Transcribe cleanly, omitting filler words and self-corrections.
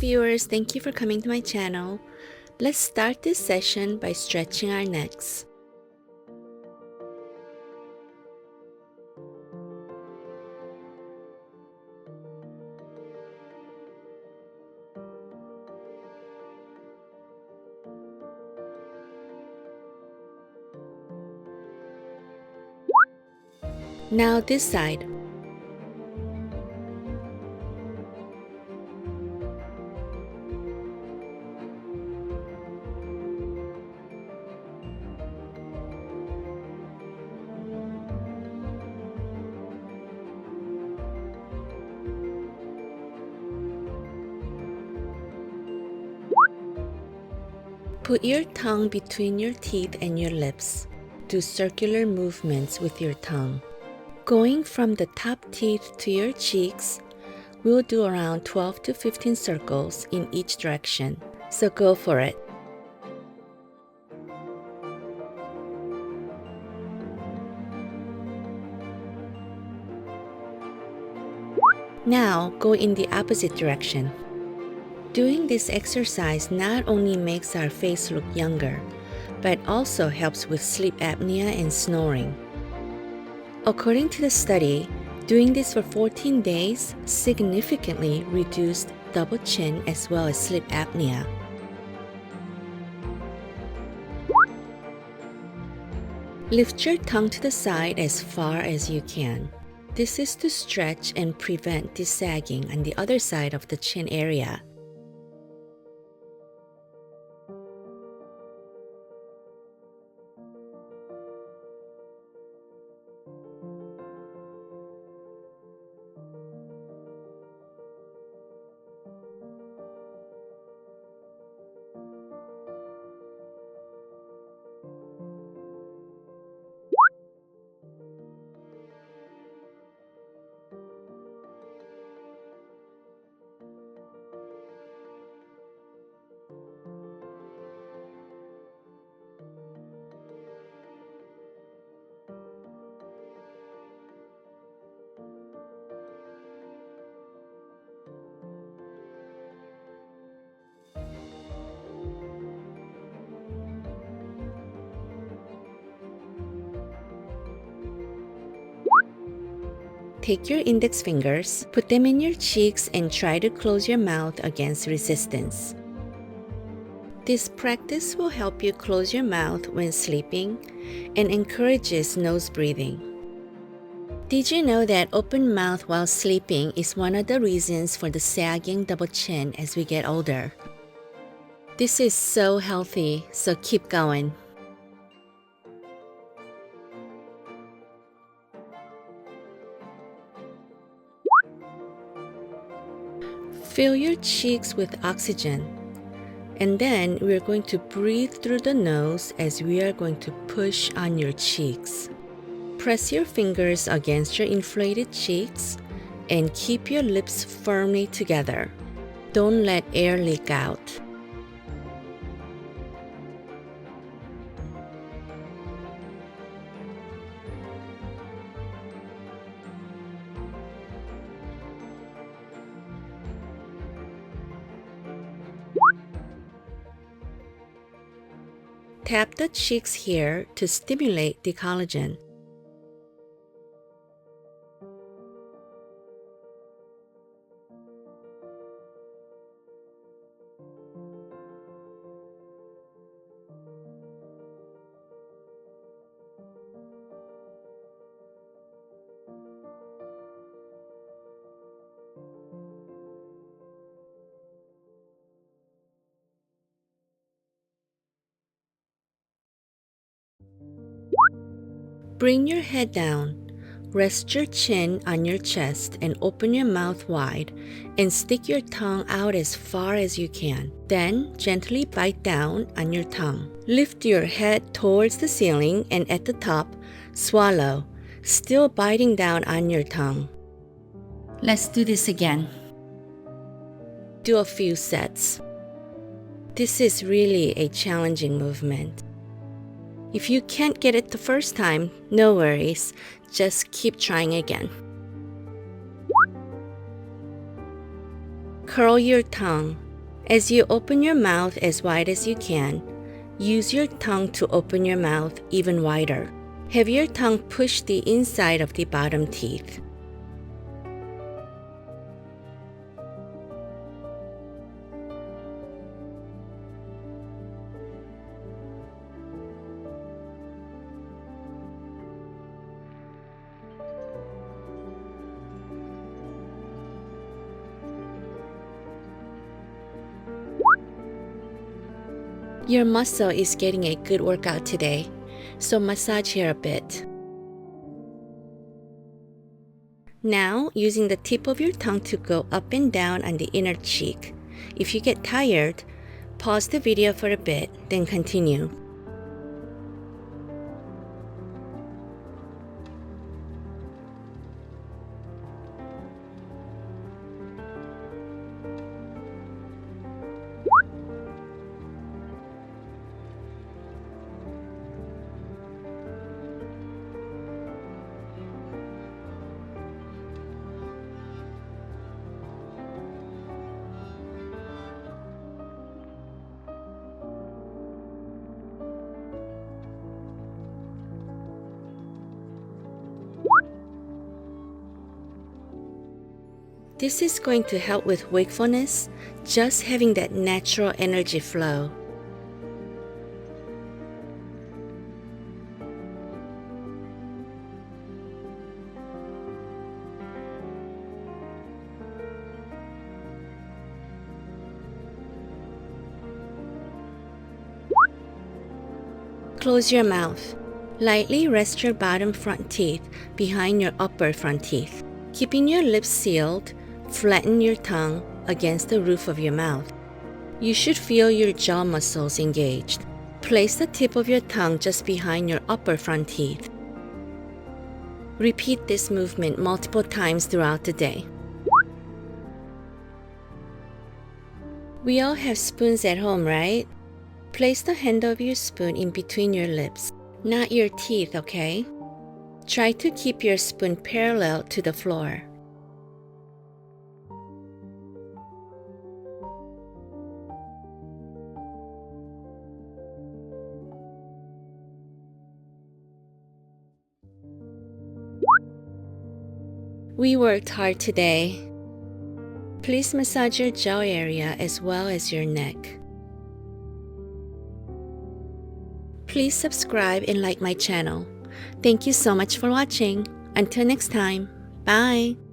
viewers, thank you for coming to my channel. Let's start this session by stretching our necks. Now this side. Put your tongue between your teeth and your lips. Do circular movements with your tongue. Going from the top teeth to your cheeks, we'll do around 12 to 15 circles in each direction. So go for it. Now go in the opposite direction. Doing this exercise not only makes our face look younger, but also helps with sleep apnea and snoring. According to the study, doing this for 14 days significantly reduced double chin as well as sleep apnea. Lift your tongue to the side as far as you can. This is to stretch and prevent the sagging on the other side of the chin area. Take your index fingers, put them in your cheeks, and try to close your mouth against resistance. This practice will help you close your mouth when sleeping and encourages nose breathing. Did you know that open mouth while sleeping is one of the reasons for the sagging double chin as we get older? This is so healthy, so keep going. Fill your cheeks with oxygen, and then we are going to breathe through the nose as we are going to push on your cheeks. Press your fingers against your inflated cheeks and keep your lips firmly together. Don't let air leak out. Tap the cheeks here to stimulate the collagen. Bring your head down. Rest your chin on your chest and open your mouth wide and stick your tongue out as far as you can. Then gently bite down on your tongue. Lift your head towards the ceiling and at the top, swallow, still biting down on your tongue. Let's do this again. Do a few sets. This is really a challenging movement. If you can't get it the first time, no worries, just keep trying again. Curl your tongue. As you open your mouth as wide as you can, use your tongue to open your mouth even wider. Have your tongue push the inside of the bottom teeth. Your muscle is getting a good workout today, so massage here a bit. Now, using the tip of your tongue to go up and down on the inner cheek. If you get tired, pause the video for a bit, then continue. This is going to help with wakefulness, just having that natural energy flow. Close your mouth. Lightly rest your bottom front teeth behind your upper front teeth. Keeping your lips sealed, flatten your tongue against the roof of your mouth. You should feel your jaw muscles engaged. Place the tip of your tongue just behind your upper front teeth. Repeat this movement multiple times throughout the day. We all have spoons at home, right? Place the handle of your spoon in between your lips, not your teeth, okay? Try to keep your spoon parallel to the floor. We worked hard today. Please massage your jaw area as well as your neck. Please subscribe and like my channel. Thank you so much for watching. Until next time, bye!